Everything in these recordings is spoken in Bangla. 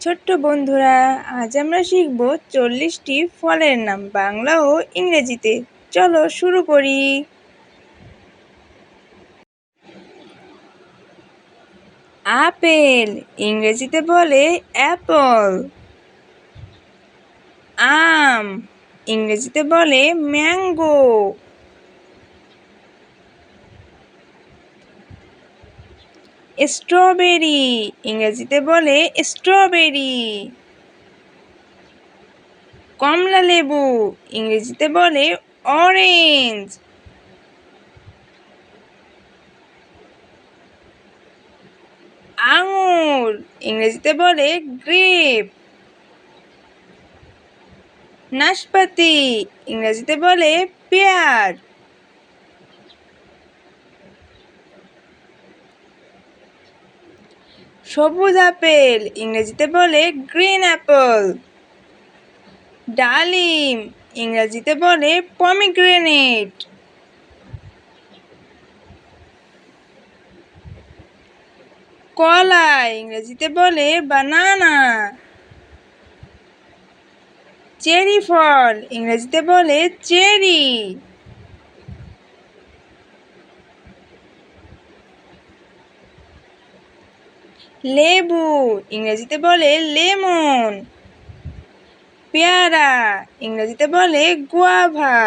ছোট্ট বন্ধুরা, আজ আমরা শিখব 40টি ফলের নাম বাংলা ও ইংরেজিতে। চলো শুরু করি। আপেল ইংরেজিতে বলে অ্যাপল। আম ইংরেজিতে বলে ম্যাঙ্গো। স্ট্রবেরি ইংরেজিতে বলে স্ট্রবেরি। কমলা লেবু ইংরেজিতে বলে অরেঞ্জ। আঙুর ইংরেজিতে বলে গ্রেপ। নাশপাতি ইংরেজিতে বলে পেয়ার। সবুজ আপেল ইংরেজিতে বলে গ্রিন অ্যাপল। ডালিম ইংরেজিতে বলে পমিগ্রেনেট। কলা ইংরেজিতে বলে বানানা। চেরি ফল ইংরেজিতে বলে চেরি। লেবু ইংরেজিতে বলে লেমন। পেয়ারা ইংরেজিতে বলে গুয়াভা।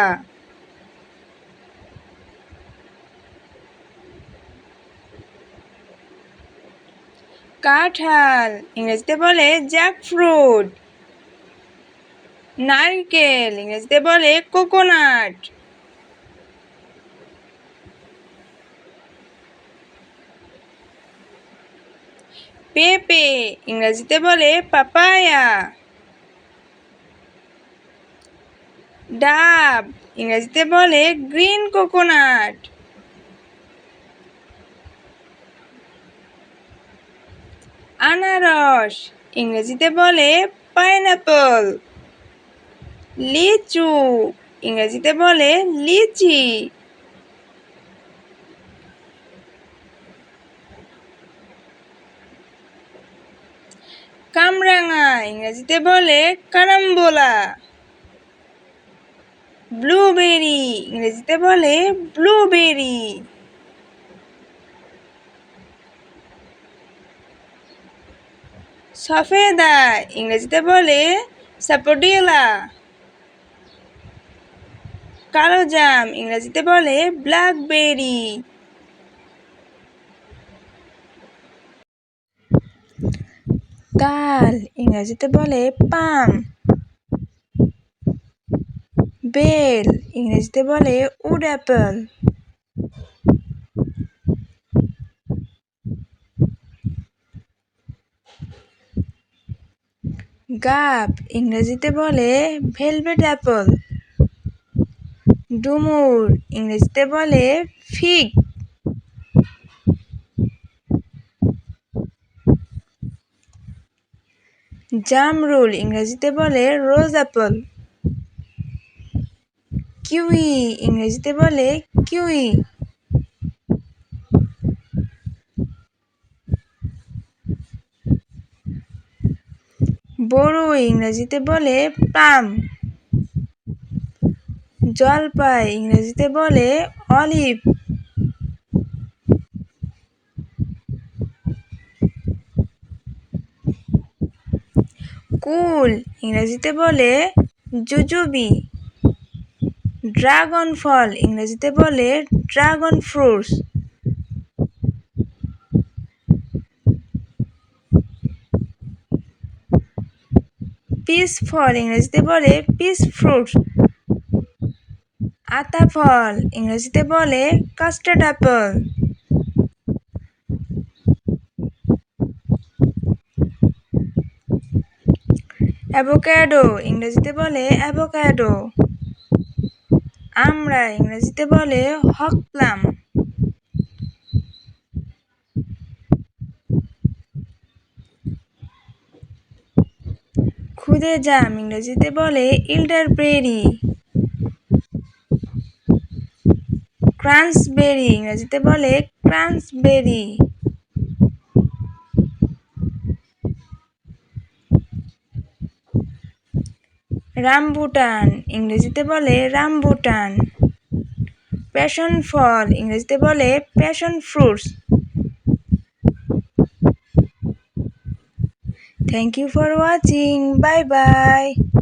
কাঁঠাল ইংরেজিতে বলে জ্যাকফ্রুট। নারকেল ইংরেজিতে বলে কোকোনাট। পেঁপে ইংরেজিতে বলে পাপায়া। ডাব ইংরেজিতে বলে গ্রিন কোকোনাট। আনারস ইংরেজিতে বলে পাইনঅ্যাপল। লিচু ইংরেজিতে বলে লিচি। কামরাঙা ইংরেজিতে বলে কারাম্বলা। ব্লুবেরি ইংরেজিতে বলে ব্লুবেরি। সফেদা ইংরেজিতে বলে স্যাপোডিলা। কালো জাম ইংরেজিতে বলে ব্ল্যাকবেরি। তাল ইংরেজিতে বলে পাম। বেল ইংরেজিতে বলে উড অ্যাপল। গাব ইংরেজিতে বলে ভেলভেট অ্যাপল। ডুমুর ইংরেজিতে বলে ফিগ। জামরুল ইংরেজিতে বলে রোজ অ্যাপল। কিউই ইংরেজিতে বলে কিউই। বরই ইংরেজিতে বলে প্লাম। জলপাই ইংরেজিতে বলে অলিভ। কুল ইংরেজিতে বলে জুজুবি। ড্রাগন ফল ইংরেজিতে বলে ড্রাগন ফ্রুটস। পিস ফল ইংরেজিতে বলে পিস ফ্রুট। আতা ফল ইংরেজিতে বলে কাস্টার্ড অ্যাপল। অ্যাভোক্যাডো ইংরেজিতে বলে অ্যাভোক্যাডো। আমড়া ইংরেজিতে বলে হক প্লাম। খুদে জাম ইংরেজিতে বলে ইলডারবেরি। ক্রান্সবেরি ইংরেজিতে বলে ক্রান্সবেরি। রামবুটান ইংরেজিতে বলে রামবুটান। প্যাশন ফল ইংরেজিতে বলে passion fruits. Thank you for watching, bye by.